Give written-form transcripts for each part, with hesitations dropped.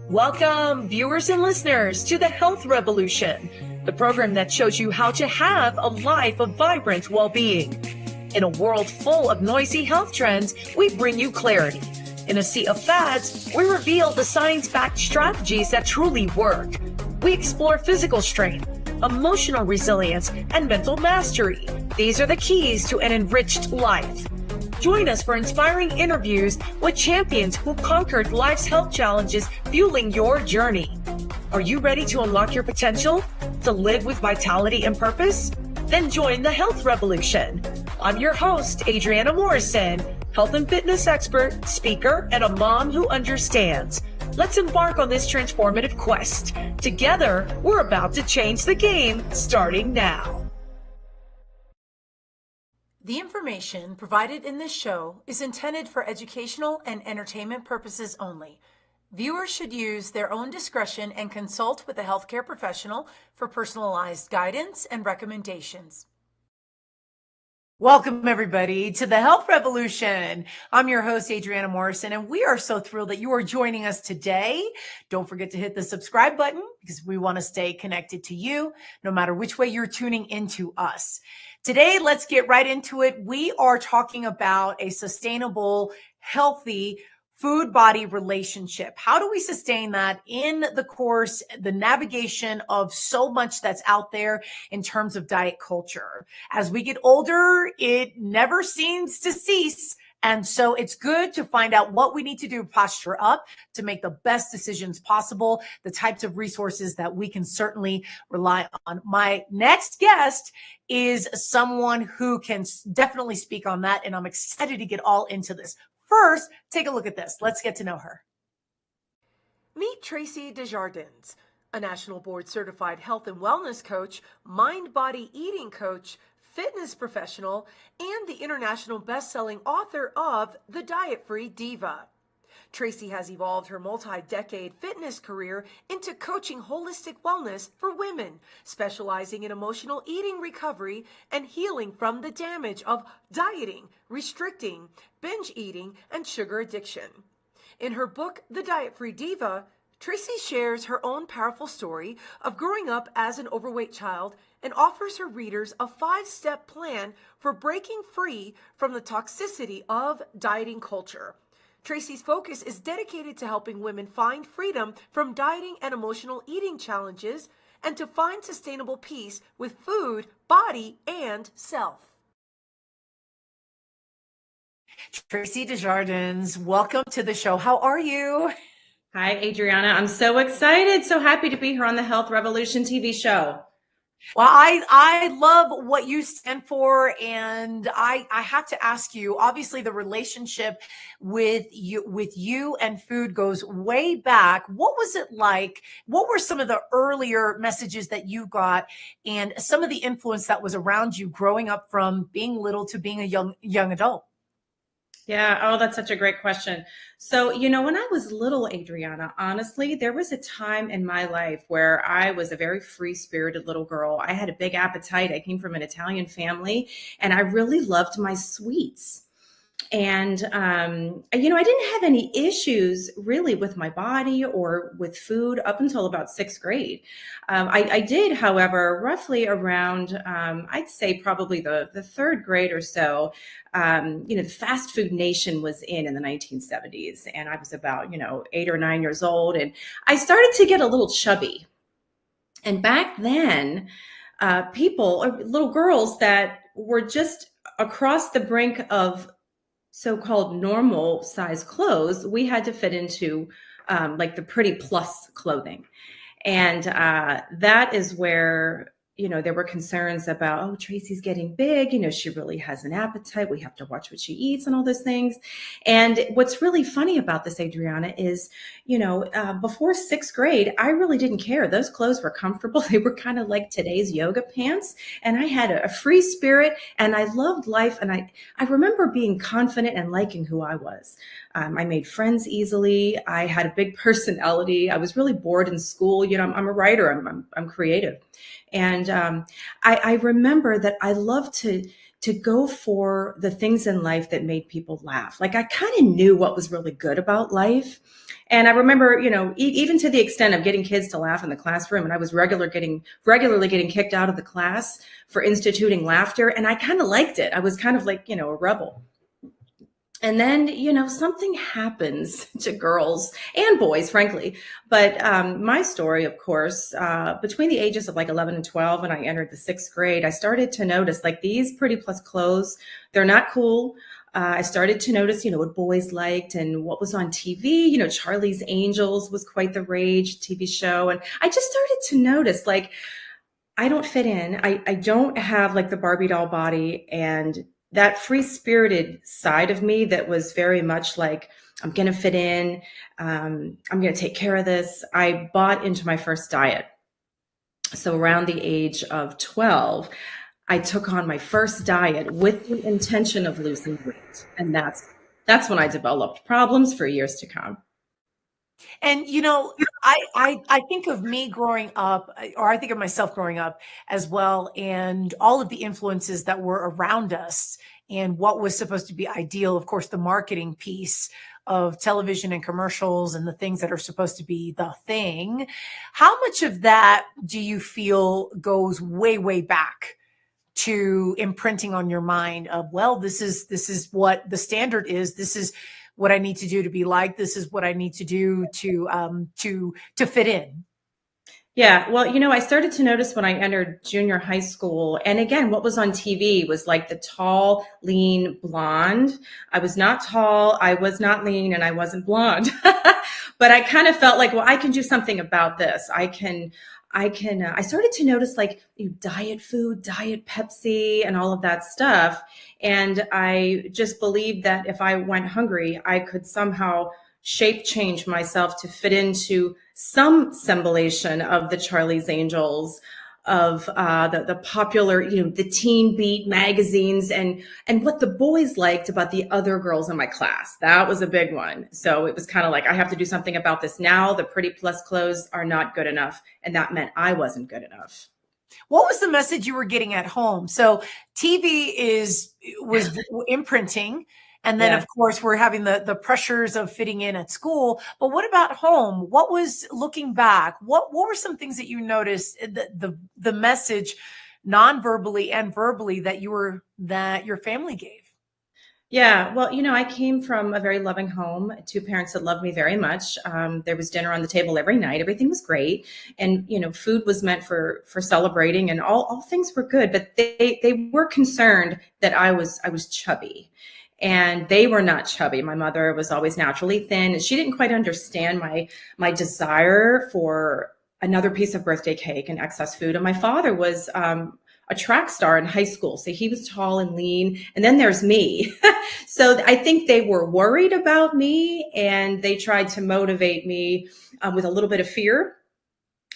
Welcome, viewers and listeners, to the Health Revolution, the program that shows you how to have a life of vibrant well-being. In a world full of noisy health trends, we bring you clarity. In a sea of fads, we reveal the science-backed strategies that truly work. We explore physical strength, emotional resilience, and mental mastery. These are the keys to an enriched life. Join us for inspiring interviews with champions who conquered life's health challenges, fueling your journey. Are you ready to unlock your potential? To live with vitality and purpose? Then join the Health Revolution. I'm your host, Adriana Morrison, health and fitness expert, speaker, and a mom who understands. Let's embark on this transformative quest. Together, we're about to change the game, starting now. The information provided in this show is intended for educational and entertainment purposes only. Viewers should use their own discretion and consult with a healthcare professional for personalized guidance and recommendations. Welcome, everybody, to the Health Revolution. I'm your host, Adriana Morrison, and we are so thrilled that you are joining us today. Don't forget to hit the subscribe button because we want to stay connected to you no matter which way you're tuning into us. Today, let's get right into it. We are talking about a sustainable, healthy food-body relationship. How do we sustain that in the course, the navigation of so much that's out there in terms of diet culture? As we get older, it never seems to cease. And so it's good to find out what we need to do to posture up to make the best decisions possible, the types of resources that we can certainly rely on. My next guest is someone who can definitely speak on that, and I'm excited to get all into this. First, take a look at this. Let's get to know her. Meet Tracy Desjardins, a national board certified health and wellness coach, mind-body eating coach, fitness professional, and the international best-selling author of The Diet-Free Diva. Tracy has evolved her multi-decade fitness career into coaching holistic wellness for women, specializing in emotional eating recovery and healing from the damage of dieting, restricting, binge eating, and sugar addiction. In her book, The Diet-Free Diva, Tracy shares her own powerful story of growing up as an overweight child and offers her readers a 5-step plan for breaking free from the toxicity of dieting culture. Tracy's focus is dedicated to helping women find freedom from dieting and emotional eating challenges and to find sustainable peace with food, body, and self. Tracy Desjardins, welcome to the show. How are you? Hi, Adriana. I'm so excited. So happy to be here on the Health Revolution TV show. Well, I love what you stand for, and I have to ask you, obviously the relationship with you and food goes way back. What was it like? What were some of the earlier messages that you got and some of the influence that was around you growing up from being little to being a young adult? Yeah. Oh, that's such a great question. So, when I was little, Adriana, honestly, there was a time in my life where I was a very free-spirited little girl. I had a big appetite. I came from an Italian family, and I really loved my sweets. And, I didn't have any issues really with my body or with food up until about 6th grade. I did, however, roughly around, I'd say probably the 3rd grade or so, the fast food nation was in the 1970s. And I was about, 8 or 9 years old. And I started to get a little chubby. And back then, little girls that were just across the brink of so-called normal size clothes, we had to fit into like the pretty plus clothing. And that is where there were concerns about, oh, Tracy's getting big. She really has an appetite. We have to watch what she eats and all those things. And what's really funny about this, Adriana, is, before sixth grade, I really didn't care. Those clothes were comfortable. They were kind of like today's yoga pants. And I had a free spirit and I loved life. And I remember being confident and liking who I was. I made friends easily. I had a big personality. I was really bored in school. I'm a writer. I'm creative. And I remember that I loved to go for the things in life that made people laugh. Like I kind of knew what was really good about life. And I remember, even to the extent of getting kids to laugh in the classroom, and I was regularly getting kicked out of the class for instituting laughter. And I kind of liked it. I was kind of like, a rebel. And then, something happens to girls and boys, frankly. But my story, of course, between the ages of like 11 and 12, when I entered the sixth grade, I started to notice like these pretty plus clothes, they're not cool. I started to notice, what boys liked and what was on TV. Charlie's Angels was quite the rage TV show. And I just started to notice like, I don't fit in. I don't have like the Barbie doll body, and that free-spirited side of me that was very much like, I'm going to fit in. I'm going to take care of this. I bought into my first diet. So around the age of 12, I took on my first diet with the intention of losing weight. And that's when I developed problems for years to come. And I think of me growing up, or I think of myself growing up as well, and all of the influences that were around us and what was supposed to be ideal. Of course, the marketing piece of television and commercials and the things that are supposed to be the thing. How much of that do you feel goes way, way back to imprinting on your mind of, well, this is what the standard is. This is what I need to do to be liked. This is what I need to do to fit in. Yeah, well, I started to notice when I entered junior high school, and again, what was on TV was like the tall, lean blonde. I was not tall, I was not lean, and I wasn't blonde. But I kind of felt like, well, I can do something about this. I started to notice like diet food, diet Pepsi, and all of that stuff. And I just believed that if I went hungry, I could somehow shape change myself to fit into some semblation of the Charlie's Angels, of the popular, the Teen Beat magazines, and what the boys liked about the other girls in my class. That was a big one. So it was kind of like, I have to do something about this now. The pretty plus clothes are not good enough. And that meant I wasn't good enough. What was the message you were getting at home? So TV was imprinting. And then, of course, we're having the pressures of fitting in at school. But what about home? What was, looking back, what were some things that you noticed, the message non-verbally and verbally that your family gave? Yeah, well, I came from a very loving home, two parents that loved me very much. There was dinner on the table every night. Everything was great. And, food was meant for celebrating, and all things were good, but they were concerned that I was chubby. And they were not chubby. My mother was always naturally thin. And she didn't quite understand my desire for another piece of birthday cake and excess food. And my father was a track star in high school. So he was tall and lean. And then there's me. So I think they were worried about me, and they tried to motivate me with a little bit of fear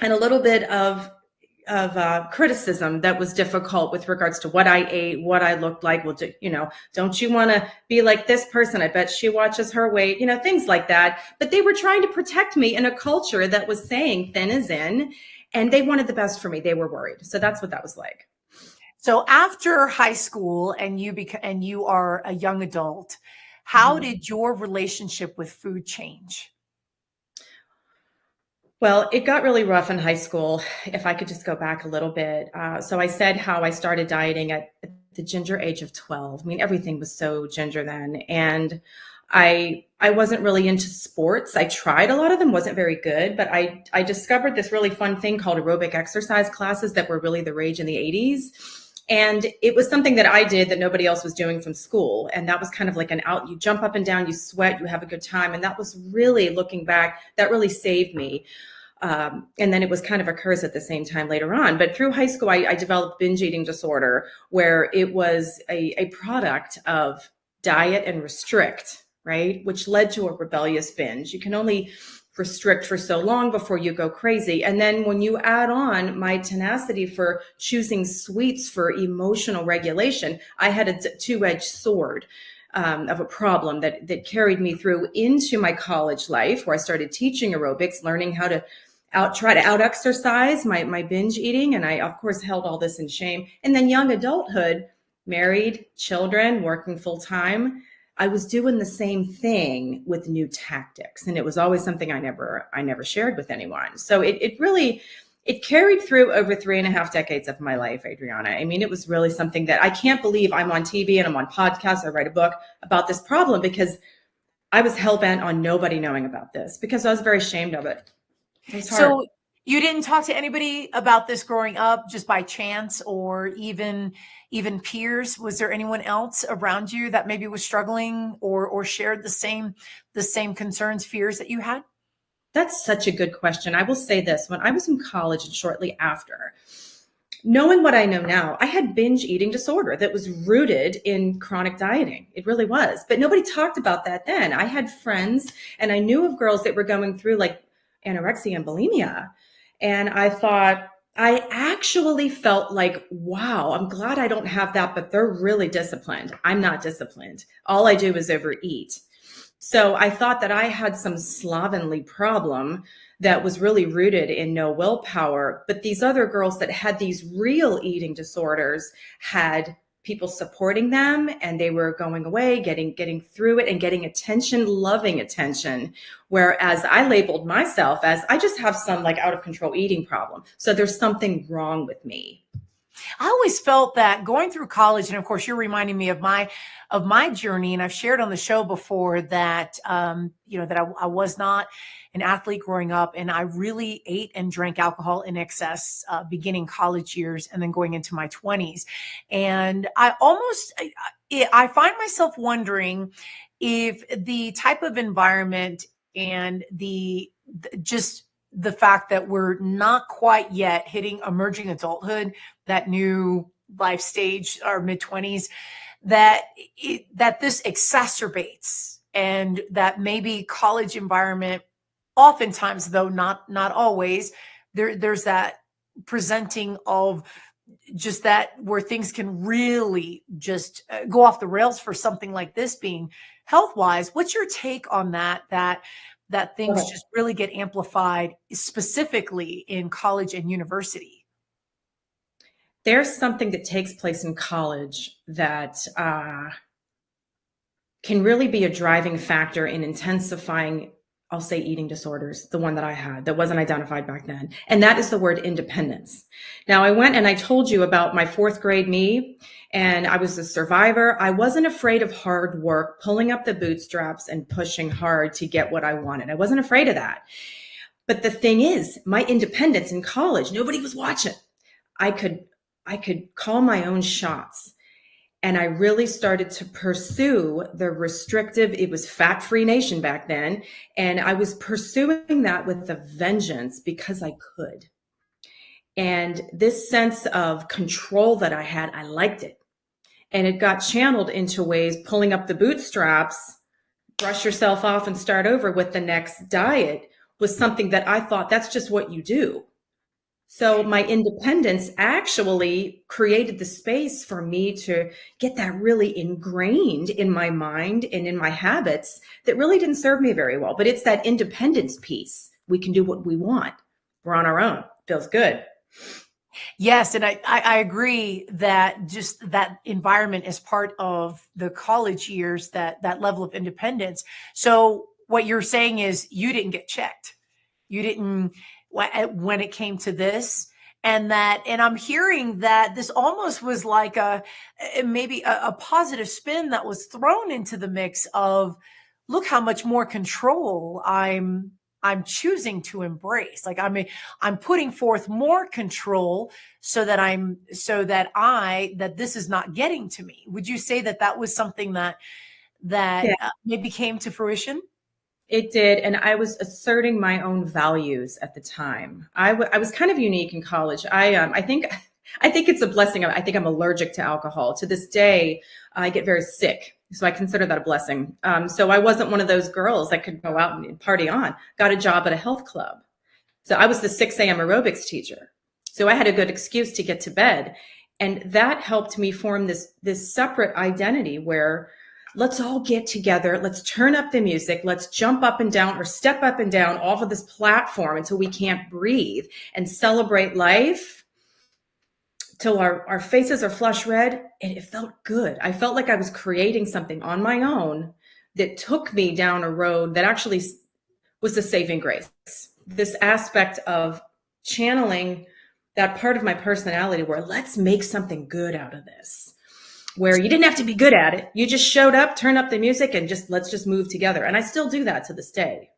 and a little bit of criticism that was difficult with regards to what I ate, what I looked like. Well, don't you want to be like this person? I bet she watches her weight, things like that. But they were trying to protect me in a culture that was saying thin is in, and they wanted the best for me. They were worried. So that's what that was like. So after high school and you are a young adult, how did your relationship with food change? Well, it got really rough in high school, if I could just go back a little bit. So I said how I started dieting at the ginger age of 12. I mean, everything was so ginger then. And I wasn't really into sports. I tried a lot of them, wasn't very good, but I discovered this really fun thing called aerobic exercise classes that were really the rage in the 80s. And it was something that I did that nobody else was doing from school. And that was kind of like you jump up and down, you sweat, you have a good time. And that was really, looking back, that really saved me. And then it was kind of a curse at the same time later on. But through high school, I developed binge eating disorder, where it was a product of diet and restrict, right? Which led to a rebellious binge. You can only restrict for so long before you go crazy. And then when you add on my tenacity for choosing sweets for emotional regulation, I had a two-edged sword. Of a problem that carried me through into my college life, where I started teaching aerobics, learning how to try to out exercise my binge eating. And I, of course, held all this in shame. And then young adulthood, married, children, working full time. I was doing the same thing with new tactics. And it was always something I never shared with anyone. So it really, it carried through over 3.5 decades of my life, Adriana. I mean, it was really something that I can't believe I'm on TV and I'm on podcasts. I write a book about this problem because I was hell-bent on nobody knowing about this because I was very ashamed of it. It was hard. So you didn't talk to anybody about this growing up just by chance, or even peers? Was there anyone else around you that maybe was struggling or shared the same concerns, fears that you had? That's such a good question. I will say this. When I was in college and shortly after, knowing what I know now, I had binge eating disorder that was rooted in chronic dieting. It really was. But nobody talked about that then. I had friends and I knew of girls that were going through like anorexia and bulimia. And I thought, I actually felt like, wow, I'm glad I don't have that, but they're really disciplined. I'm not disciplined. All I do is overeat. So I thought that I had some slovenly problem that was really rooted in no willpower. But these other girls that had these real eating disorders had people supporting them, and they were going away, getting through it and getting attention, loving attention. Whereas I labeled myself as, I just have some like out of control eating problem. So there's something wrong with me. I always felt that going through college, and of course, you're reminding me of my journey, and I've shared on the show before that that I was not an athlete growing up, and I really ate and drank alcohol in excess beginning college years, and then going into my 20s, and I find myself wondering if the type of environment and just the fact that we're not quite yet hitting emerging adulthood, that new life stage, our mid 20s, that this exacerbates, and that maybe college environment, oftentimes though not always, there's that presenting of just that where things can really just go off the rails for something like this being health wise. What's your take on that things Okay. just really get amplified specifically in college and university? There's something that takes place in college that can really be a driving factor in intensifying, I'll say, eating disorders, the one that I had that wasn't identified back then. And that is the word independence. Now, I went and I told you about my 4th grade me, and I was a survivor. I wasn't afraid of hard work, pulling up the bootstraps and pushing hard to get what I wanted. I wasn't afraid of that. But the thing is, my independence in college, nobody was watching. I could call my own shots. And I really started to pursue the restrictive, it was fat-free nation back then. And I was pursuing that with a vengeance because I could. And this sense of control that I had, I liked it. And it got channeled into ways, pulling up the bootstraps, brush yourself off and start over with the next diet was something that I thought that's just what you do. So my independence actually created the space for me to get that really ingrained in my mind and in my habits that really didn't serve me very well. But it's that independence piece. We can do what we want. We're on our own. Feels good. Yes, and I agree that just that environment is part of the college years, that level of independence. So what you're saying is you didn't get checked. You didn't when it came to this, and I'm hearing that this almost was like maybe a positive spin that was thrown into the mix of, look how much more control I'm choosing to embrace. Like I'm putting forth more control so that that this is not getting to me. Would you say that was something that Yeah. maybe came to fruition? It did, and I was asserting my own values at the time. I was kind of unique in college. I think it's a blessing. I think I'm allergic to alcohol. To this day, I get very sick, so I consider that a blessing. So I wasn't one of those girls that could go out and party on. Got a job at a health club, so I was the 6 a.m. aerobics teacher. So I had a good excuse to get to bed, and that helped me form this separate identity where let's all get together. Let's turn up the music. Let's jump up and down or step up and down off of this platform until we can't breathe and celebrate life till our faces are flush red. And it felt good. I felt like I was creating something on my own that took me down a road that actually was a saving grace. This aspect of channeling that part of my personality where let's make something good out of this, where you didn't have to be good at it. You just showed up, turned up the music, and let's just move together. And I still do that to this day.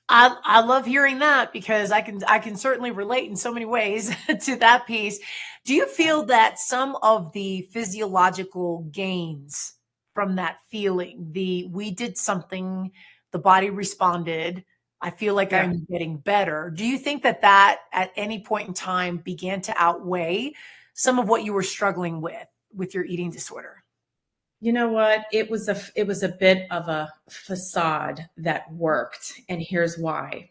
I love hearing that because I can certainly relate in so many ways to that piece. Do you feel that some of the physiological gains from that feeling, we did something, the body responded, I feel like Yeah. I'm getting better. Do you think that at any point in time began to outweigh some of what you were struggling with your eating disorder? You know what? It was a bit of a facade that worked, and here's why.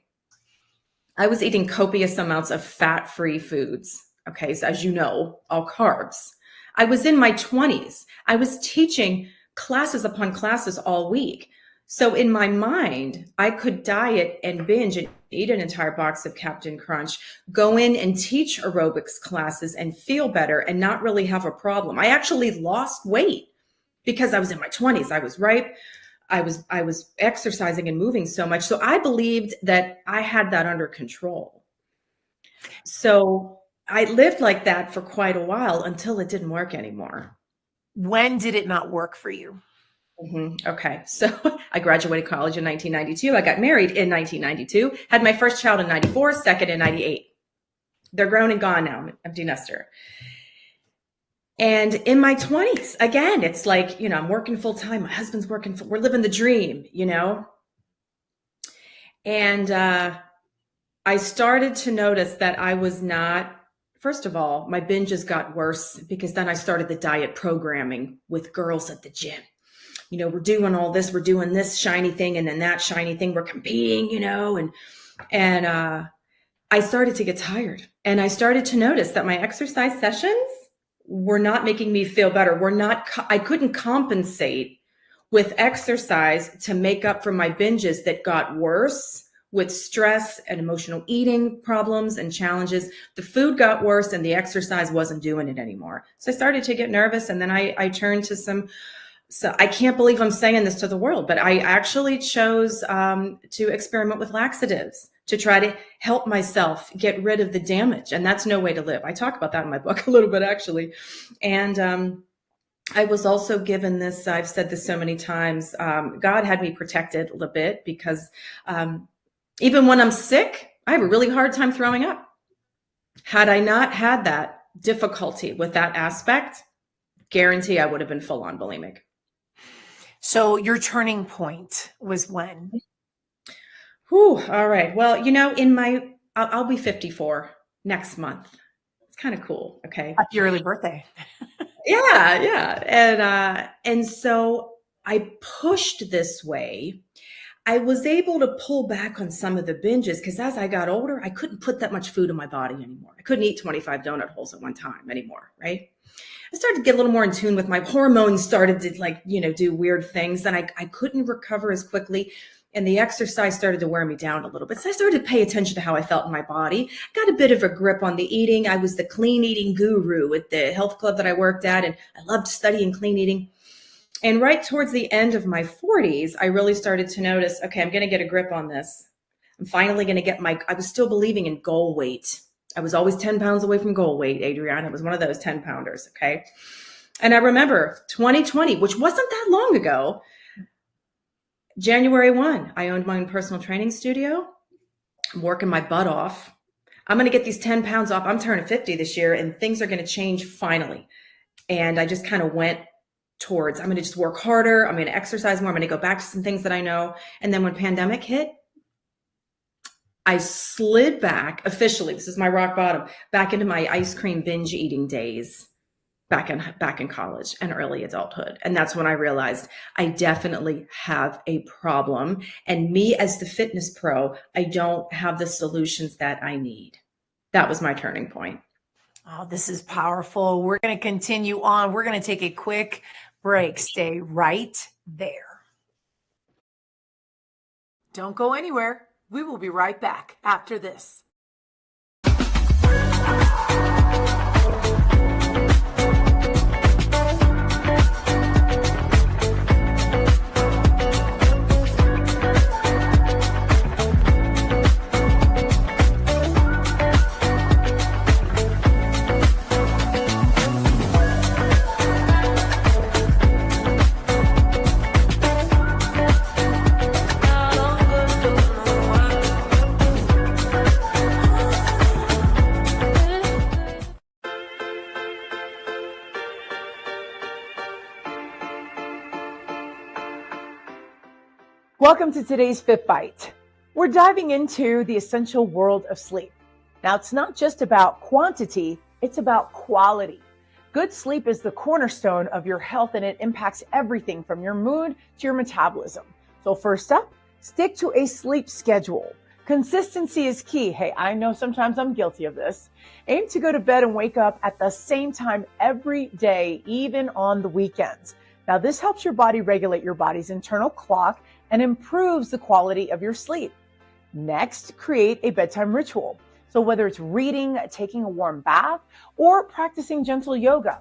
I was eating copious amounts of fat-free foods. Okay, so as you know, all carbs. I was in my 20s. I was teaching classes upon classes all week. So in my mind, I could diet and binge and eat an entire box of Captain Crunch, go in and teach aerobics classes and feel better and not really have a problem. I actually lost weight because I was in my 20s. I was ripe. I was exercising and moving so much. So I believed that I had that under control. So I lived like that for quite a while until it didn't work anymore. When did it not work for you? Okay. So I graduated college in 1992. I got married in 1992, had my first child in 94, second in 98. They're grown and gone now. I'm an empty nester. And in my 20s, again, it's like, I'm working full time. My husband's working, we're living the dream, And I started to notice that I was not, first of all, my binges got worse because then I started the diet programming with girls at the gym. We're doing all this, we're doing this shiny thing and then that shiny thing, we're competing, and I started to get tired. And I started to notice that my exercise sessions were not making me feel better. I couldn't compensate with exercise to make up for my binges that got worse with stress and emotional eating problems and challenges. The food got worse and the exercise wasn't doing it anymore. So I started to get nervous, and then I turned to so I can't believe I'm saying this to the world, but I actually chose to experiment with laxatives to try to help myself get rid of the damage. And that's no way to live. I talk about that in my book a little bit, actually. And I was also given this, I've said this so many times, God had me protected a little bit because even when I'm sick, I have a really hard time throwing up. Had I not had that difficulty with that aspect, guarantee I would have been full on bulimic. So your turning point was when? Whew, all right. Well, I'll be 54 next month. It's kind of cool. Okay. Happy early birthday. Yeah. And so I pushed this way. I was able to pull back on some of the binges because as I got older, I couldn't put that much food in my body anymore. I couldn't eat 25 donut holes at one time anymore, right? I started to get a little more in tune with my hormones, started to do weird things, and I couldn't recover as quickly. And the exercise started to wear me down a little bit. So I started to pay attention to how I felt in my body. Got a bit of a grip on the eating. I was the clean eating guru at the health club that I worked at, and I loved studying clean eating. And right towards the end of my 40s, I really started to notice, okay, I'm going to get a grip on this. I'm finally going to get I was still believing in goal weight. I was always 10 pounds away from goal weight, Adriana. It was one of those 10 pounders. Okay. And I remember 2020, which wasn't that long ago, January 1, I owned my own personal training studio. I'm working my butt off. I'm going to get these 10 pounds off. I'm turning 50 this year and things are going to change finally. And I just kind of went towards, I'm going to just work harder. I'm going to exercise more. I'm going to go back to some things that I know. And then when pandemic hit, I slid back officially. This is my rock bottom, back into my ice cream binge eating days back in college and early adulthood. And that's when I realized I definitely have a problem. And me as the fitness pro, I don't have the solutions that I need. That was my turning point. Oh, this is powerful. We're going to continue on. We're going to take a quick break. Stay right there. Don't go anywhere. We will be right back after this. Welcome to today's Fit Bite. We're diving into the essential world of sleep. Now, it's not just about quantity, it's about quality. Good sleep is the cornerstone of your health, and it impacts everything from your mood to your metabolism. So first up, stick to a sleep schedule. Consistency is key. Hey, I know sometimes I'm guilty of this. Aim to go to bed and wake up at the same time every day, even on the weekends. Now, this helps your body regulate your body's internal clock and improves the quality of your sleep. Next, create a bedtime ritual. So whether it's reading, taking a warm bath, or practicing gentle yoga,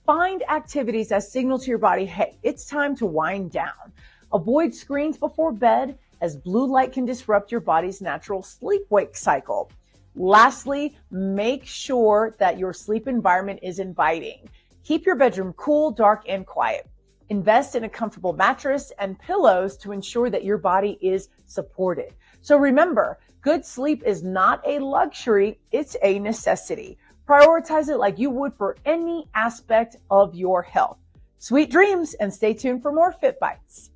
find activities that signal to your body, hey, it's time to wind down. Avoid screens before bed, as blue light can disrupt your body's natural sleep-wake cycle. Lastly, make sure that your sleep environment is inviting. Keep your bedroom cool, dark, and quiet. Invest in a comfortable mattress and pillows to ensure that your body is supported. So remember, good sleep is not a luxury, it's a necessity. Prioritize it like you would for any aspect of your health. Sweet dreams, and stay tuned for more Fit Bites.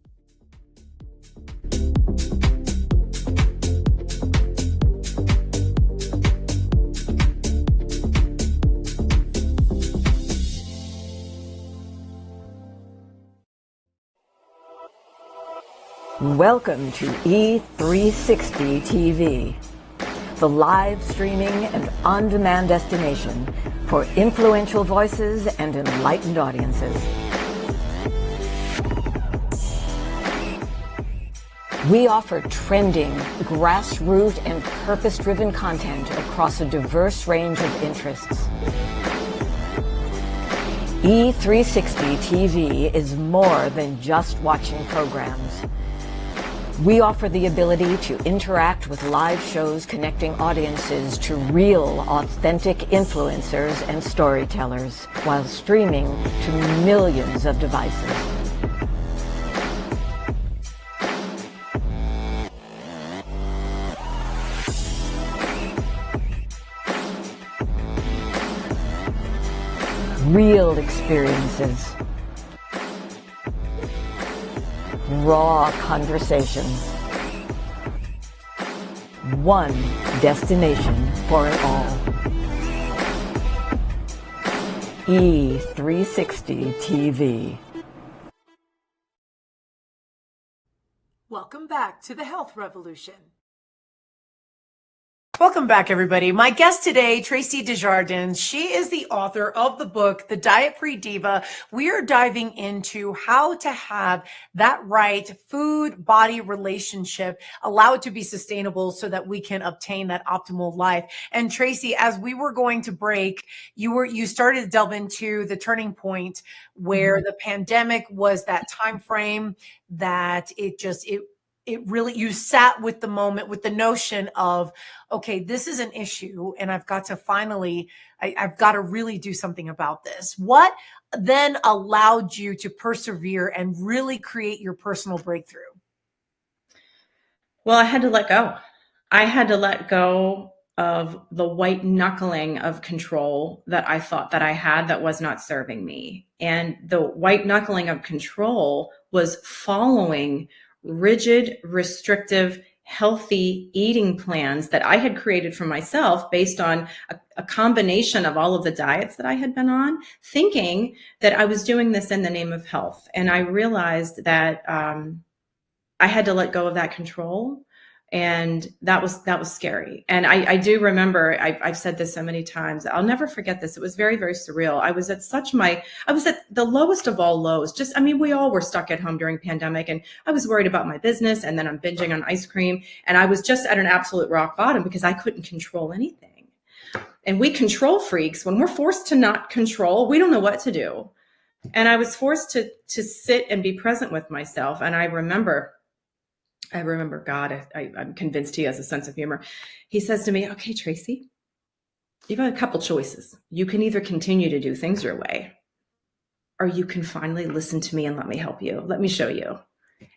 Welcome to E360 TV, the live streaming and on-demand destination for influential voices and enlightened audiences. We offer trending, grassroots, and purpose-driven content across a diverse range of interests. E360 TV is more than just watching programs. We offer the ability to interact with live shows connecting audiences to real, authentic influencers and storytellers while streaming to millions of devices. Real experiences. Raw conversations. One destination for it all. E360 TV. Welcome back to the Health Revolution. Welcome back, everybody. My guest today, Tracy Desjardins, she is the author of the book, The Diet-Free Diva. We are diving into how to have that right food-body relationship, allow it to be sustainable so that we can obtain that optimal life. And Tracy, as we were going to break, you started to delve into the turning point where the pandemic was that time frame that it really, you sat with the moment, with the notion of, okay, this is an issue and I've got to finally, I've got to really do something about this. What then allowed you to persevere and really create your personal breakthrough? Well, I had to let go. I had to let go of the white knuckling of control that I thought that I had that was not serving me. And the white knuckling of control was following rigid, restrictive, healthy eating plans that I had created for myself based on a combination of all of the diets that I had been on, thinking that I was doing this in the name of health. And I realized that I had to let go of that control. And that was scary. And I do remember, I've said this so many times, I'll never forget this. It was very, very surreal. I was at the lowest of all lows. We all were stuck at home during pandemic, and I was worried about my business, and then I'm binging on ice cream. And I was just at an absolute rock bottom because I couldn't control anything. And we control freaks, when we're forced to not control, we don't know what to do. And I was forced to sit and be present with myself. And I remember God, I'm convinced he has a sense of humor. He says to me, okay, Tracy, you've got a couple choices. You can either continue to do things your way, or you can finally listen to me and let me help you. Let me show you.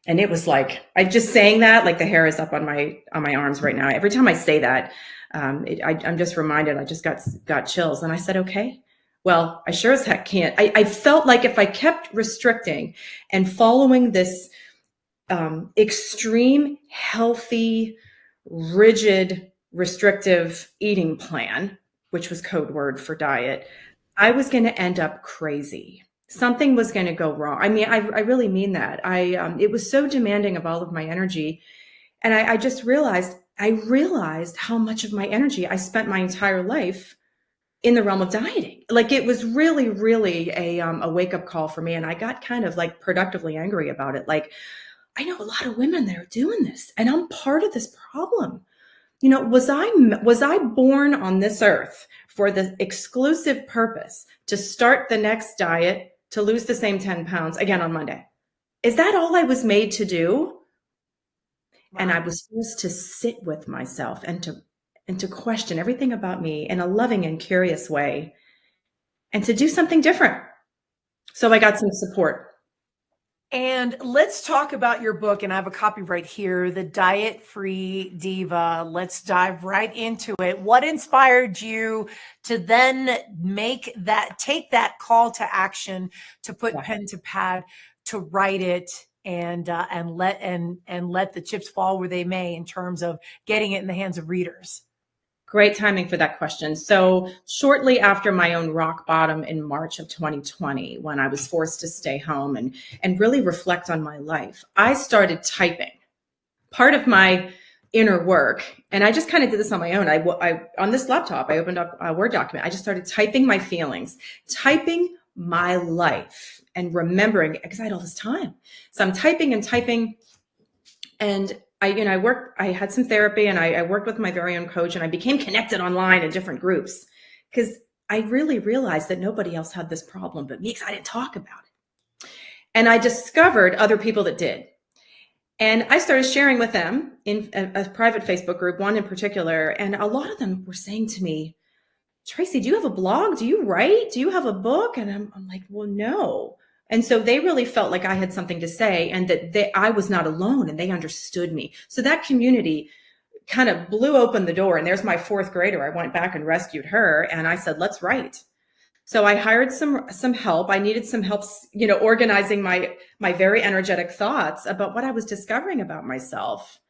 And it was like, I just saying that, like the hair is up on my arms right now. Every time I say that, I'm just reminded, I just got chills. And I said, okay, well, I sure as heck can't. I felt like if I kept restricting and following this extreme, healthy, rigid, restrictive eating plan, which was code word for diet, I was going to end up crazy. Something was going to go wrong. I really mean that. It was so demanding of all of my energy. And I just realized how much of my energy I spent my entire life in the realm of dieting. Like, it was really, really a wake-up call for me. And I got kind of like productively angry about it. Like, I know a lot of women that are doing this, and I'm part of this problem. Was I born on this earth for the exclusive purpose to start the next diet, to lose the same 10 pounds again on Monday? Is that all I was made to do? Wow. And I was forced to sit with myself and to question everything about me in a loving and curious way, and to do something different. So I got some support. And let's talk about your book. And I have a copy right here, The Diet-Free Diva. Let's dive right into it. What inspired you to then take that call to action, to put pen to pad, to write it, and let the chips fall where they may in terms of getting it in the hands of readers? Great timing for that question. So shortly after my own rock bottom in March of 2020, when I was forced to stay home and really reflect on my life, I started typing. Part of my inner work, and I just kind of did this on my own. I on this laptop, I opened up a Word document. I just started typing my feelings, typing my life, and remembering it, because I had all this time. So I'm typing, and I had some therapy, and I worked with my very own coach, and I became connected online in different groups, because I really realized that nobody else had this problem but me, because I didn't talk about it. And I discovered other people that did. And I started sharing with them in a private Facebook group, one in particular. And a lot of them were saying to me, Tracy, do you have a blog? Do you write? Do you have a book? And I'm like, well, no. And so they really felt like I had something to say, and that I was not alone, and they understood me. So that community kind of blew open the door. And there's my fourth grader. I went back and rescued her, and I said, let's write. So I hired some help. I needed some help, organizing my very energetic thoughts about what I was discovering about myself.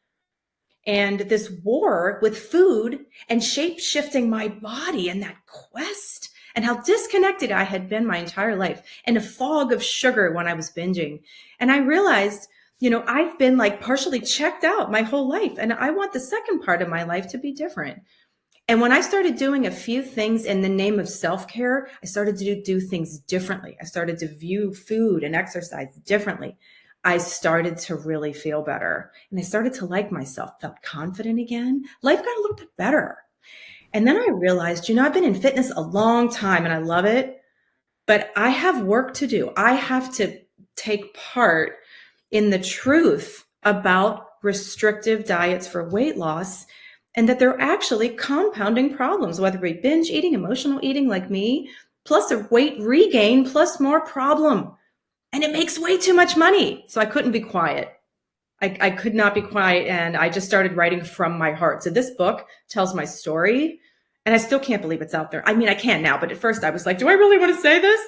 And this war with food and shape-shifting my body, and that quest, and how disconnected I had been my entire life, and a fog of sugar when I was binging. And I realized, I've been like partially checked out my whole life, and I want the second part of my life to be different. And when I started doing a few things in the name of self-care, I started to do things differently. I started to view food and exercise differently. I started to really feel better, and I started to like myself, felt confident again. Life got a little bit better. And then I realized, I've been in fitness a long time, and I love it, but I have work to do. I have to take part in the truth about restrictive diets for weight loss, and that they're actually compounding problems, whether it be binge eating, emotional eating like me, plus a weight regain, plus more problem. And it makes way too much money. So I couldn't be quiet. I could not be quiet, and I just started writing from my heart. So this book tells my story, and I still can't believe it's out there. I mean, I can now, but at first I was like, do I really want to say this?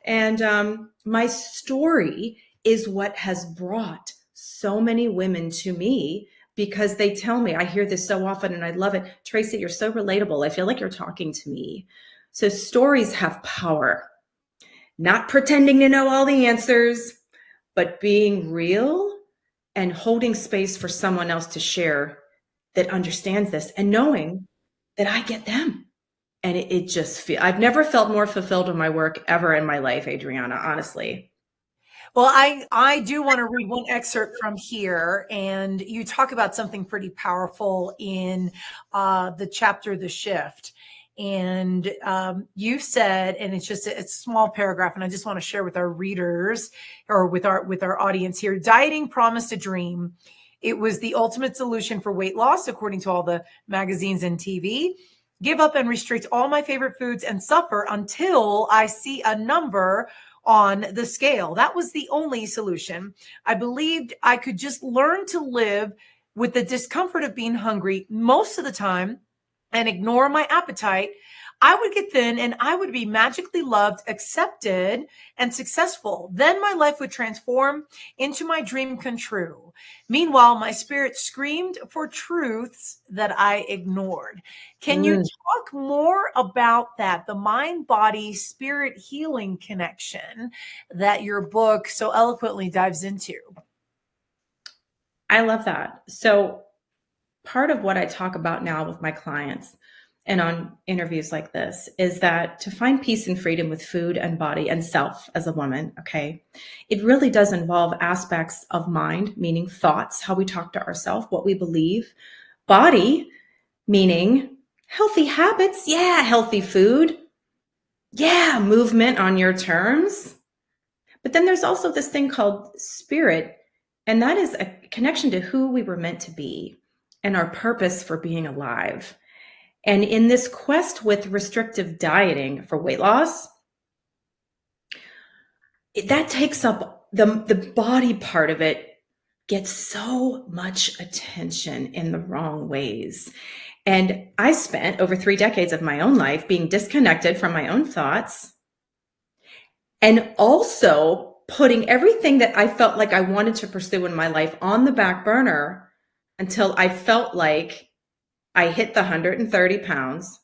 And my story is what has brought so many women to me, because they tell me, I hear this so often and I love it. Tracy, you're so relatable. I feel like you're talking to me. So stories have power, not pretending to know all the answers, but being real and holding space for someone else to share that understands this, and knowing that I get them. And it just feels, I've never felt more fulfilled in my work ever in my life, Adriana, honestly. Well, I do want to read one excerpt from here, and you talk about something pretty powerful in the chapter, The Shift. And you said, and it's a small paragraph, and I just want to share with our readers or with our audience here. Dieting promised a dream. It was the ultimate solution for weight loss, according to all the magazines and TV. Give up and restrict all my favorite foods and suffer until I see a number on the scale. That was the only solution. I believed I could just learn to live with the discomfort of being hungry most of the time and ignore my appetite. I would get thin and I would be magically loved, accepted, and successful. Then my life would transform into my dream come true. Meanwhile, my spirit screamed for truths that I ignored. Can you talk more about that, the mind, body, spirit healing connection that your book so eloquently dives into? I love that. So part of what I talk about now with my clients and on interviews like this is that to find peace and freedom with food and body and self as a woman, okay, it really does involve aspects of mind, meaning thoughts, how we talk to ourselves, what we believe, body, meaning healthy habits, yeah, healthy food, yeah, movement on your terms. But then there's also this thing called spirit, and that is a connection to who we were meant to be and our purpose for being alive. And in this quest with restrictive dieting for weight loss, that takes up the body part of it, gets so much attention in the wrong ways. And I spent over 3 decades of my own life being disconnected from my own thoughts, and also putting everything that I felt like I wanted to pursue in my life on the back burner until I felt like I hit the 130 pounds.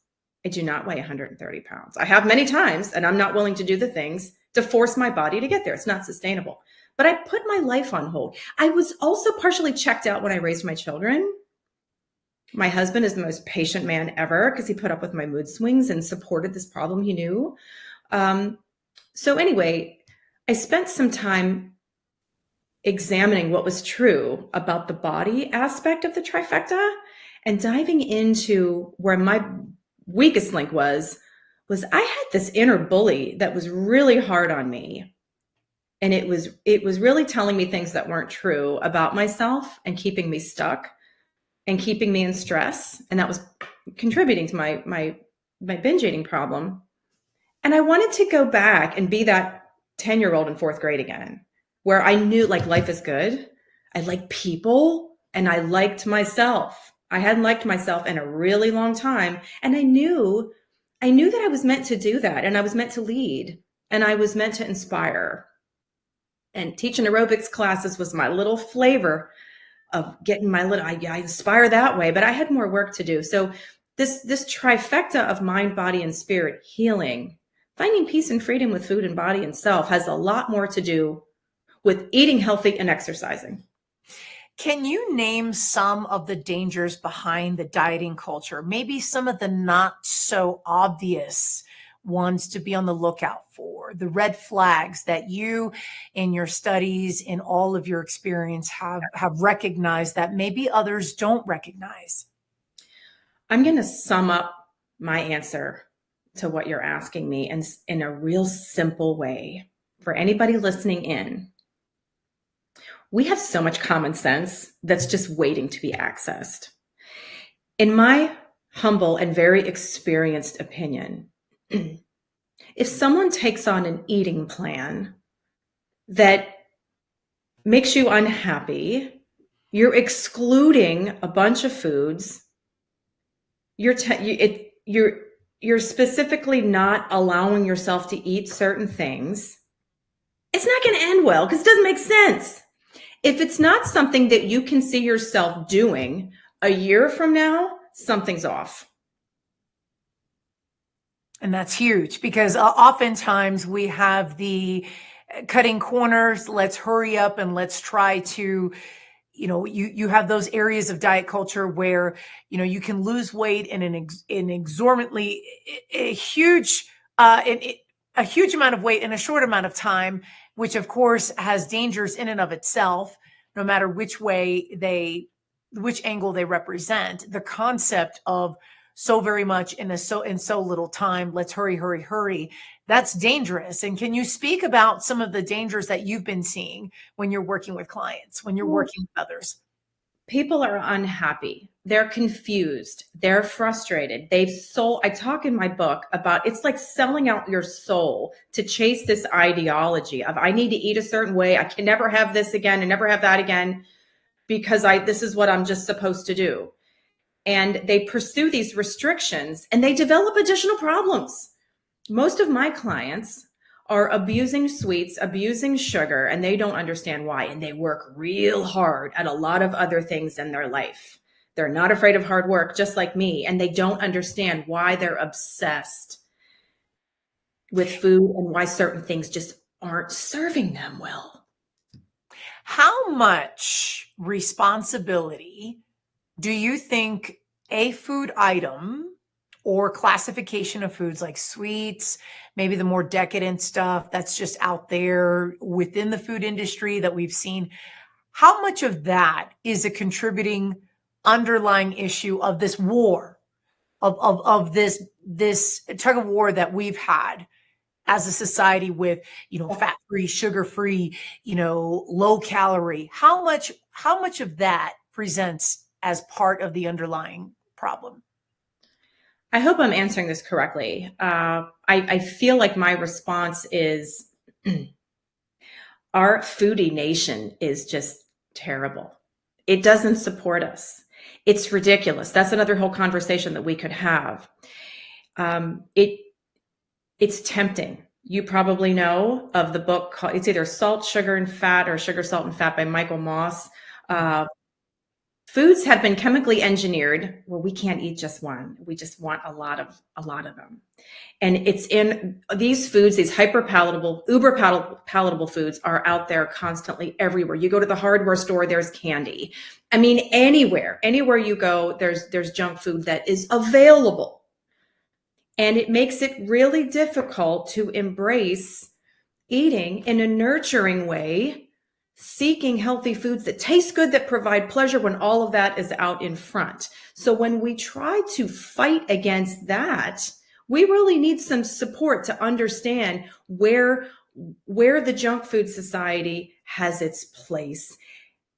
I do not weigh 130 pounds. I have many times, and I'm not willing to do the things to force my body to get there. It's not sustainable. But I put my life on hold. I was also partially checked out when I raised my children. My husband is the most patient man ever because he put up with my mood swings and supported this problem he knew. So anyway, I spent some time examining what was true about the body aspect of the trifecta and diving into where my weakest link was I had this inner bully that was really hard on me. And it was really telling me things that weren't true about myself and keeping me stuck and keeping me in stress. And that was contributing to my binge eating problem. And I wanted to go back and be that 10-year-old in 4th grade again, where I knew like life is good. I like people and I liked myself. I hadn't liked myself in a really long time. And I knew that I was meant to do that. And I was meant to lead and I was meant to inspire. And teaching aerobics classes was my little flavor of getting my little, I inspire that way, but I had more work to do. So this trifecta of mind, body, and spirit healing, finding peace and freedom with food and body and self has a lot more to do with eating healthy and exercising. Can you name some of the dangers behind the dieting culture? Maybe some of the not so obvious ones to be on the lookout for, the red flags that you in your studies, in all of your experience have recognized that maybe others don't recognize? I'm going to sum up my answer to what you're asking me in a real simple way for anybody listening in. We have so much common sense that's just waiting to be accessed. In my humble and very experienced opinion, if someone takes on an eating plan that makes you unhappy You're excluding a bunch of foods. You're specifically not allowing yourself to eat certain things. It's not going to end well because it doesn't make sense. If it's not something that you can see yourself doing a year from now, something's off. And that's huge because oftentimes we have the cutting corners. Let's hurry up and let's try to, you have those areas of diet culture where, you can lose weight in an exorbitantly a huge, a huge amount of weight in a short amount of time, which of course has dangers in and of itself, no matter which angle they represent. The concept of so very much in so little time, let's hurry, hurry, hurry. That's dangerous. And can you speak about some of the dangers that you've been seeing when you're working with clients, when you're working with others? People are unhappy. They're confused. They're frustrated. I talk in my book about it's like selling out your soul to chase this ideology of I need to eat a certain way. I can never have this again and never have that again because this is what I'm just supposed to do. And they pursue these restrictions and they develop additional problems. Most of my clients are abusing sweets, abusing sugar, and they don't understand why. And they work real hard at a lot of other things in their life. They're not afraid of hard work, just like me. And they don't understand why they're obsessed with food and why certain things just aren't serving them well. How much responsibility do you think a food item or classification of foods like sweets, maybe the more decadent stuff that's just out there within the food industry that we've seen, how much of that is a contributing underlying issue of this war, of this tug of war that we've had as a society with, fat-free, sugar-free, low calorie? How much of that presents as part of the underlying problem? I hope I'm answering this correctly. I feel like my response is our foodie nation is just terrible. It doesn't support us. It's ridiculous. That's another whole conversation that we could have. It's tempting. You probably know of the book called, it's either Salt, Sugar, and Fat or Sugar, Salt, and Fat by Michael Moss. Foods have been chemically engineered where we can't eat just one. We just want a lot of them. And it's in these foods, these hyper palatable, uber palatable foods are out there constantly everywhere. You go to the hardware store, there's candy. I mean, anywhere you go, there's junk food that is available. And it makes it really difficult to embrace eating in a nurturing way, seeking healthy foods that taste good, that provide pleasure when all of that is out in front. So when we try to fight against that, we really need some support to understand where the junk food society has its place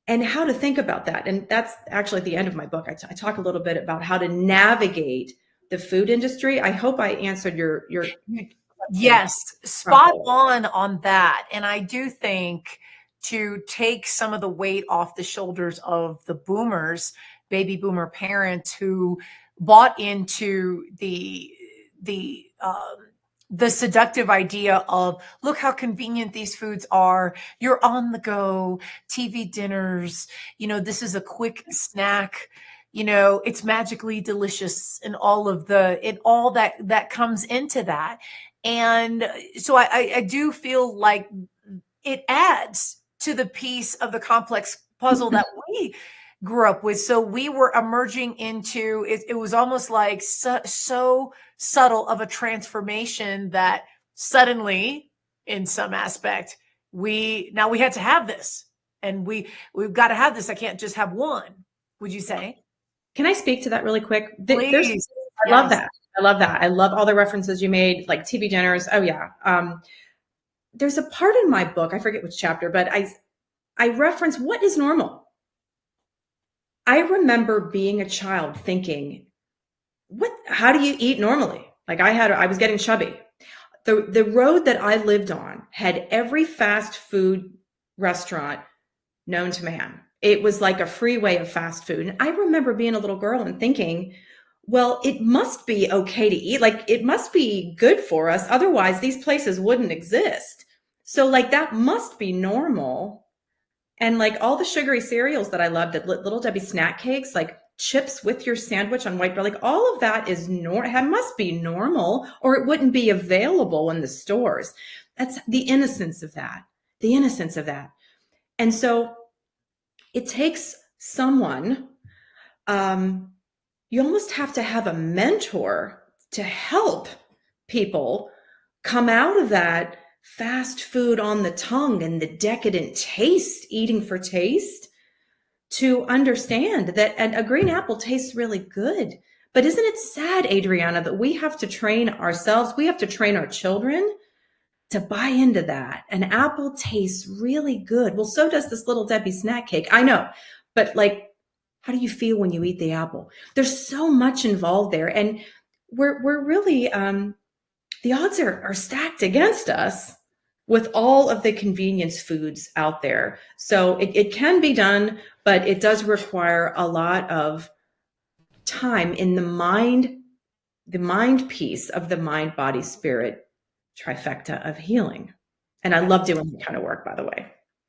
and how to think about that. And that's actually at the end of my book. I talk a little bit about how to navigate the food industry. I hope I answered your Yes, spot on that. And I do think to take some of the weight off the shoulders of the boomers, baby boomer parents who bought into the seductive idea of, look how convenient these foods are. You're on the go, TV dinners, this is a quick snack, it's magically delicious, and all that comes into that. And so I do feel like it adds to the piece of the complex puzzle that we grew up with. So we were emerging into it. It was almost like so subtle of a transformation that suddenly, in some aspect, we had to have this, and we've got to have this. I can't just have one. Would you say? Can I speak to that really quick? Please. I love that. I love all the references you made, like TV dinners. Oh yeah. There's a part in my book, I forget which chapter, but I reference what is normal. I remember being a child thinking, how do you eat normally? Like I was getting chubby. The road that I lived on had every fast food restaurant known to man. it was like a freeway of fast food. And I remember being a little girl and thinking, well, it must be okay to eat. Like, it must be good for us. Otherwise, these places wouldn't exist. So like, that must be normal. And like all the sugary cereals that I loved, at Little Debbie snack cakes, like chips with your sandwich on white bread, like all of that is must be normal, or it wouldn't be available in the stores. That's the innocence of that, the innocence of that. And so it takes someone, you almost have to have a mentor to help people come out of that fast food on the tongue and the decadent taste, eating for taste, to understand that a green apple tastes really good. But isn't it sad, Adriana, that we have to train ourselves, we have to train our children to buy into that? An apple tastes really good. Well, so does this Little Debbie snack cake. I know, but like, how do you feel when you eat the apple? There's so much involved there. And we're really, the odds are stacked against us with all of the convenience foods out there. So it can be done, but it does require a lot of time in the mind piece of the mind, body, spirit trifecta of healing. And I love doing that kind of work, by the way.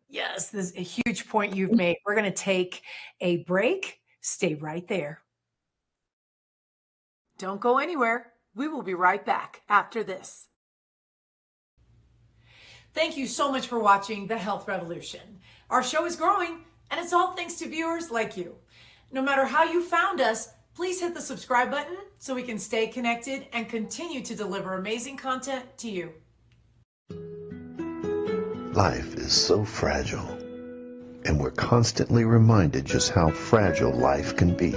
Yes, this is a huge point you've made. We're going to take a break. Stay right there. Don't go anywhere. We will be right back after this. Thank you so much for watching The Health Revolution. Our show is growing, and it's all thanks to viewers like you. No matter how you found us, please hit the subscribe button so we can stay connected and continue to deliver amazing content to you. Life is so fragile, and we're constantly reminded just how fragile life can be,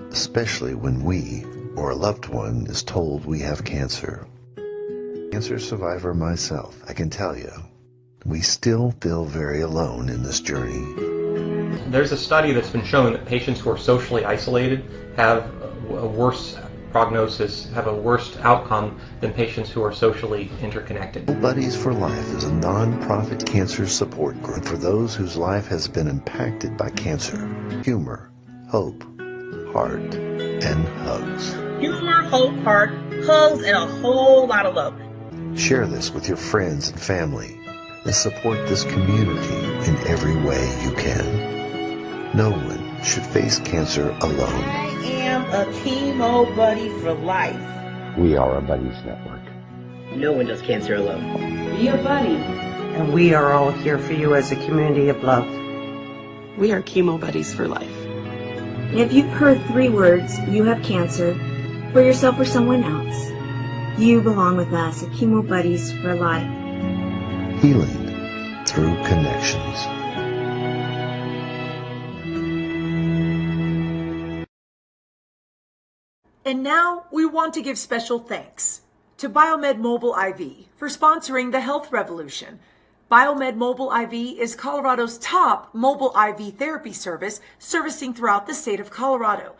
especially when we or a loved one is told we have cancer. Cancer survivor myself, I can tell you, we still feel very alone in this journey. There's a study that's been shown that patients who are socially isolated have a worse prognosis, have a worse outcome than patients who are socially interconnected. Buddies for Life is a non-profit cancer support group for those whose life has been impacted by cancer. Humor, hope, heart, and hugs. Humor, hope, heart, hugs, and a whole lot of love. Share this with your friends and family and support this community in every way you can. No one should face cancer alone. I am a chemo buddy for life. We are a buddies network. No one does cancer alone. Be a buddy. And we are all here for you as a community of love. We are chemo buddies for life. If you've heard 3 words, you have cancer, for yourself or someone else, you belong with us at Chemo Buddies for Life. Healing through connections. And now we want to give special thanks to Biomed Mobile IV for sponsoring the Health Revolution. Biomed Mobile IV is Colorado's top mobile IV therapy service, servicing throughout the state of Colorado.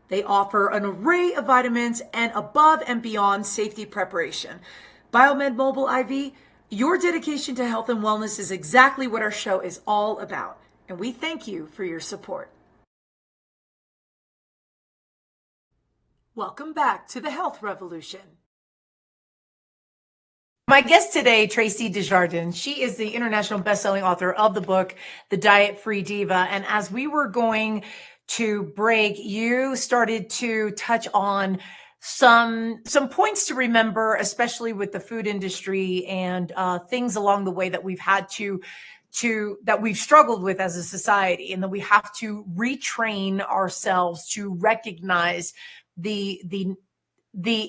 They offer an array of vitamins and above and beyond safety preparation. Biomed Mobile IV, your dedication to health and wellness is exactly what our show is all about. And we thank you for your support. Welcome back to the Health Revolution. My guest today, Tracy Desjardins, she is the international best-selling author of the book, The Diet-Free Diva. And as we were going to break, you started to touch on some points to remember, especially with the food industry and things along the way that we've had that we've struggled with as a society, and that we have to retrain ourselves to recognize the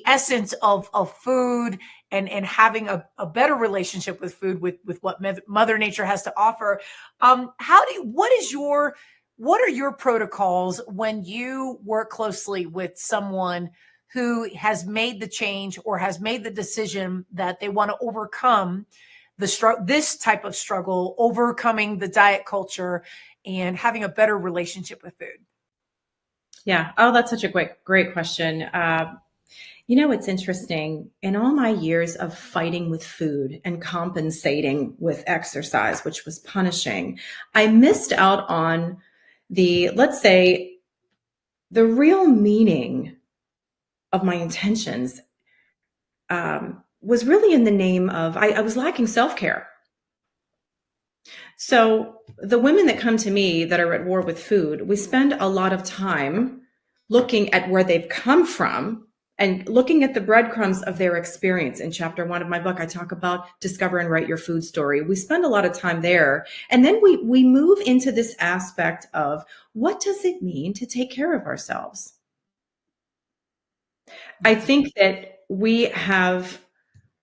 essence of food and having a better relationship with food, with what Mother Nature has to offer. What are your protocols when you work closely with someone who has made the change or has made the decision that they want to overcome this type of struggle, overcoming the diet culture and having a better relationship with food? Yeah. Oh, that's such a great question. It's interesting. In all my years of fighting with food and compensating with exercise, which was punishing, I missed out on let's say, the real meaning of my intentions was really in the name of, I was lacking self-care. So the women that come to me that are at war with food, we spend a lot of time looking at where they've come from and looking at the breadcrumbs of their experience. In chapter 1 of my book, I talk about discover and write your food story. We spend a lot of time there. And then we move into this aspect of, what does it mean to take care of ourselves? I think that we have,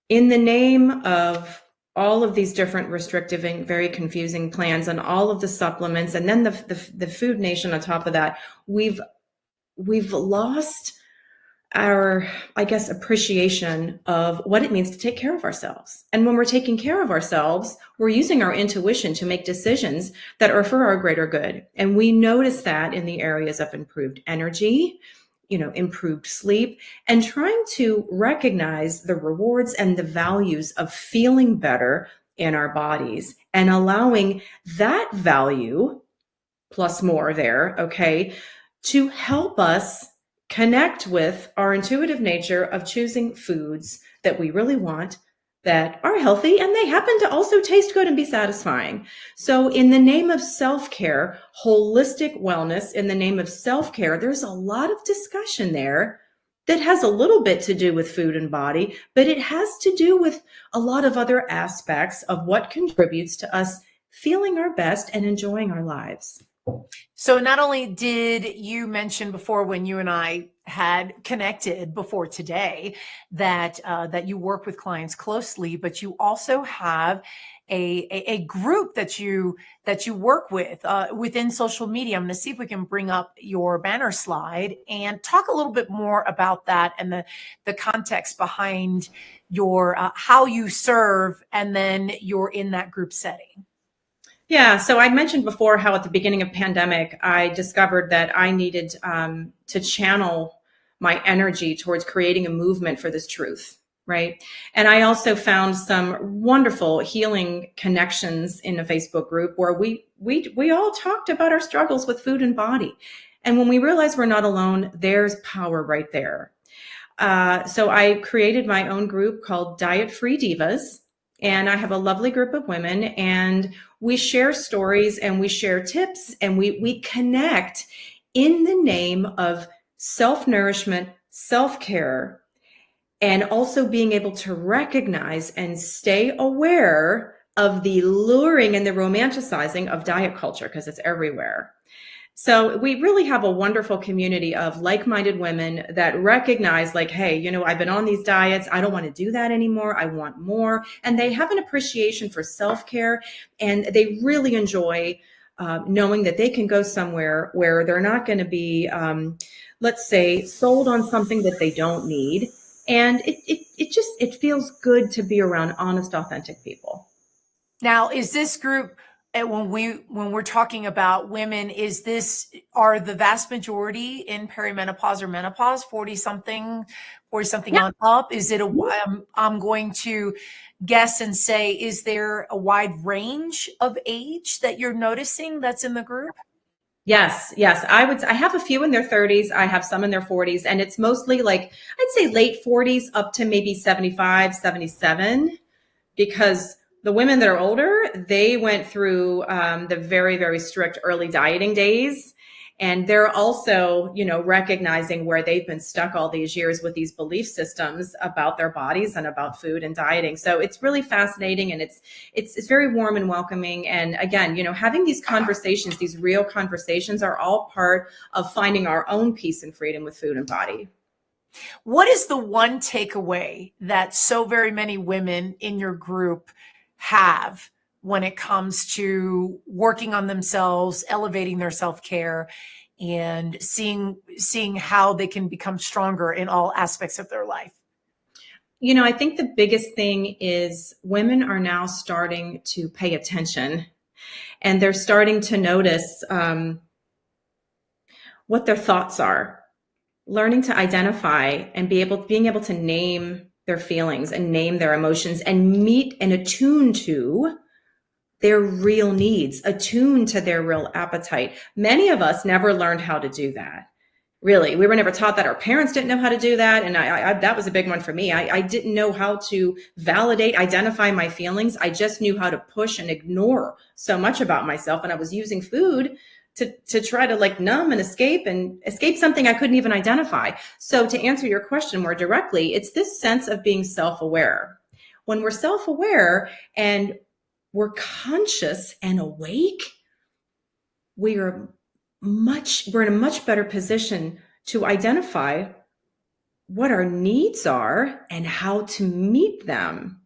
in the name of all of these different restrictive and very confusing plans and all of the supplements, and then the Food Nation on top of that, we've lost our, I guess, appreciation of what it means to take care of ourselves. And when we're taking care of ourselves, we're using our intuition to make decisions that are for our greater good. And we notice that in the areas of improved energy, improved sleep, and trying to recognize the rewards and the values of feeling better in our bodies and allowing that value plus more there, okay, to help us connect with our intuitive nature of choosing foods that we really want, that are healthy, and they happen to also taste good and be satisfying. So in the name of self-care, holistic wellness, in the name of self-care, there's a lot of discussion there that has a little bit to do with food and body, but it has to do with a lot of other aspects of what contributes to us feeling our best and enjoying our lives. So not only did you mention before, when you and I had connected before today, that you work with clients closely, but you also have a group that you work with within social media. I'm going to see if we can bring up your banner slide and talk a little bit more about that and the context behind your how you serve, and then you're in that group setting. Yeah, so I mentioned before how at the beginning of pandemic, I discovered that I needed to channel my energy towards creating a movement for this truth, right? And I also found some wonderful healing connections in a Facebook group where we all talked about our struggles with food and body. And when we realize we're not alone, there's power right there. So I created my own group called Diet-Free Divas. And I have a lovely group of women, and we share stories and we share tips, and we connect in the name of self-nourishment, self-care, and also being able to recognize and stay aware of the luring and the romanticizing of diet culture, because it's everywhere. So we really have a wonderful community of like-minded women that recognize, like, hey, I've been on these diets. I don't want to do that anymore. I want more. And they have an appreciation for self-care, and they really enjoy knowing that they can go somewhere where they're not going to be, let's say, sold on something that they don't need. And it feels good to be around honest, authentic people. Now, is this group, when we're talking about women, are the vast majority in perimenopause or menopause, 40 something Yeah. on up? Is it I'm going to guess and say, is there a wide range of age that you're noticing that's in the group? Yes. I have a few in their 30s. I have some in their 40s, and it's mostly like, I'd say late 40s up to maybe 75, 77, because the women that are older, they went through the very, very strict early dieting days. And they're also, recognizing where they've been stuck all these years with these belief systems about their bodies and about food and dieting. So it's really fascinating, and it's very warm and welcoming. And again, having these conversations, these real conversations, are all part of finding our own peace and freedom with food and body. What is the one takeaway that so very many women in your group have when it comes to working on themselves, elevating their self-care, and seeing how they can become stronger in all aspects of their life? I think the biggest thing is women are now starting to pay attention, and they're starting to notice what their thoughts are, learning to identify and being able to name their feelings and name their emotions and meet and attune to their real needs, attune to their real appetite. Many of us never learned how to do that. Really, we were never taught that. Our parents didn't know how to do that. And I that was a big one for me. I didn't know how to validate, identify my feelings. I just knew how to push and ignore so much about myself. And I was using food to try to like numb and escape something I couldn't even identify. So to answer your question more directly, it's this sense of being self-aware. When we're self-aware and we're conscious and awake, we're in a much better position to identify what our needs are and how to meet them.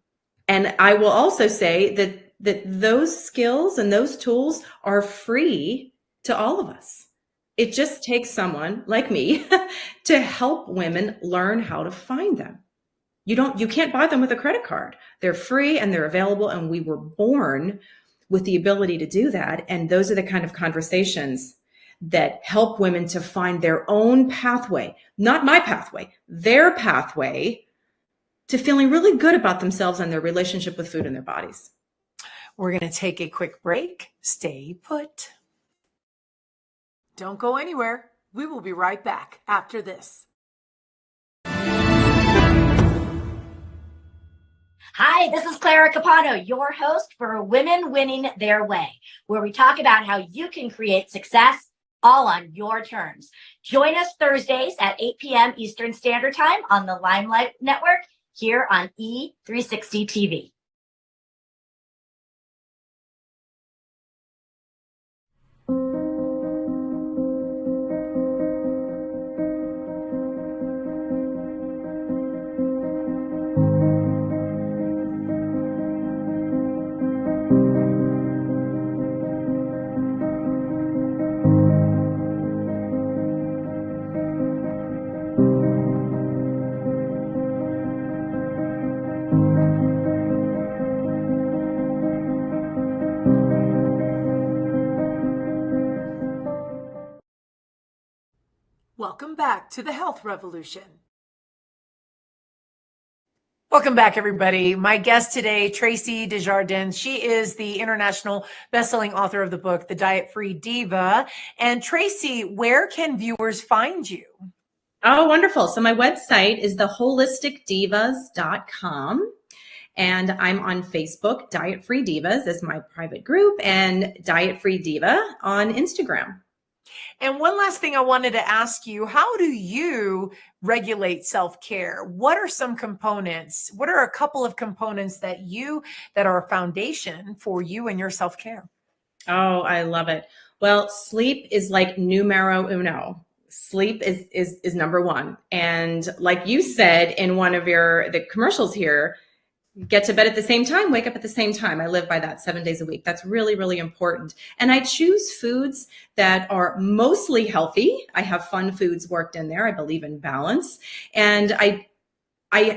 And I will also say that those skills and those tools are free to all of us. It just takes someone like me to help women learn how to find them. You can't buy them with a credit card. They're free and they're available, and we were born with the ability to do that. And those are the kind of conversations that help women to find their own pathway, not my pathway, their pathway to feeling really good about themselves and their relationship with food and their bodies. We're going to take a quick break. Stay put. Don't go anywhere. We will be right back after this. Hi, this is Clara Capano, your host for Women Winning Their Way, where we talk about how you can create success all on your terms. Join us Thursdays at 8 p.m. Eastern Standard Time on the Limelight Network here on E360 TV. Welcome back to the Health Revolution. Welcome back, everybody. My guest today, Tracy Desjardins. She is the international best-selling author of the book, The Diet-Free Diva. And Tracy, where can viewers find you? Oh, wonderful. So my website is theholisticdivas.com. And I'm on Facebook. Diet-Free Divas is my private group, and Diet-Free Diva on Instagram. And one last thing I wanted to ask you, how do you regulate self-care? What are some components? What are a couple of components that are a foundation for you and your self-care? Oh, I love it. Well, sleep is like numero uno. Sleep is number one. And like you said in one of the commercials here, get to bed at the same time, wake up at the same time. I live by that 7 days a week. That's really, really important. And I choose foods that are mostly healthy. I have fun foods worked in there. I believe in balance. And I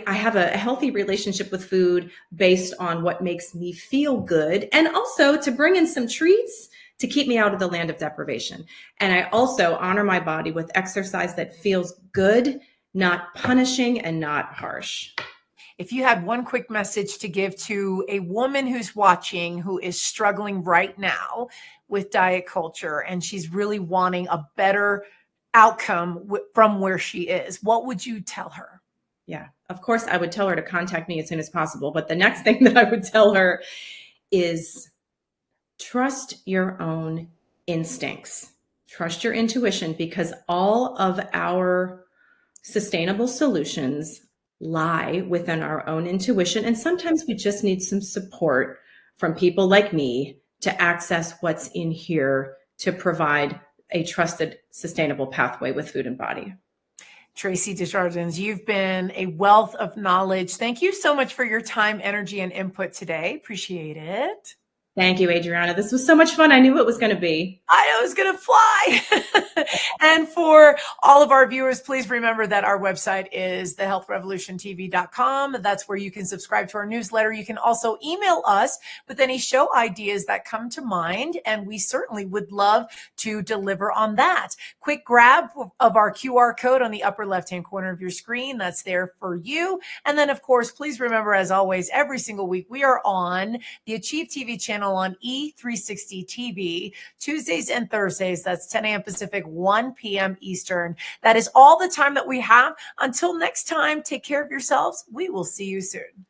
have a healthy relationship with food based on what makes me feel good, and also to bring in some treats to keep me out of the land of deprivation. And I also honor my body with exercise that feels good, not punishing and not harsh. If you had one quick message to give to a woman who's watching, who is struggling right now with diet culture, and she's really wanting a better outcome from where she is, what would you tell her? Yeah, of course, I would tell her to contact me as soon as possible. But the next thing that I would tell her is trust your own instincts. Trust your intuition, because all of our sustainable solutions lie within our own intuition. And sometimes we just need some support from people like me to access what's in here to provide a trusted, sustainable pathway with food and body. Tracy Desjardins, you've been a wealth of knowledge. Thank you so much for your time, energy, and input today. Appreciate it. Thank you, Adriana. This was so much fun. I knew it was going to be. I know it was going to fly. And for all of our viewers, please remember that our website is thehealthrevolutiontv.com. That's where you can subscribe to our newsletter. You can also email us with any show ideas that come to mind, and we certainly would love to deliver on that. Quick grab of our QR code on the upper left-hand corner of your screen. That's there for you. And then, of course, please remember, as always, every single week, we are on the Achieve TV channel channel on E360 TV, Tuesdays and Thursdays. That's 10 a.m. Pacific, 1 p.m. Eastern. That is all the time that we have. Until next time, take care of yourselves. We will see you soon.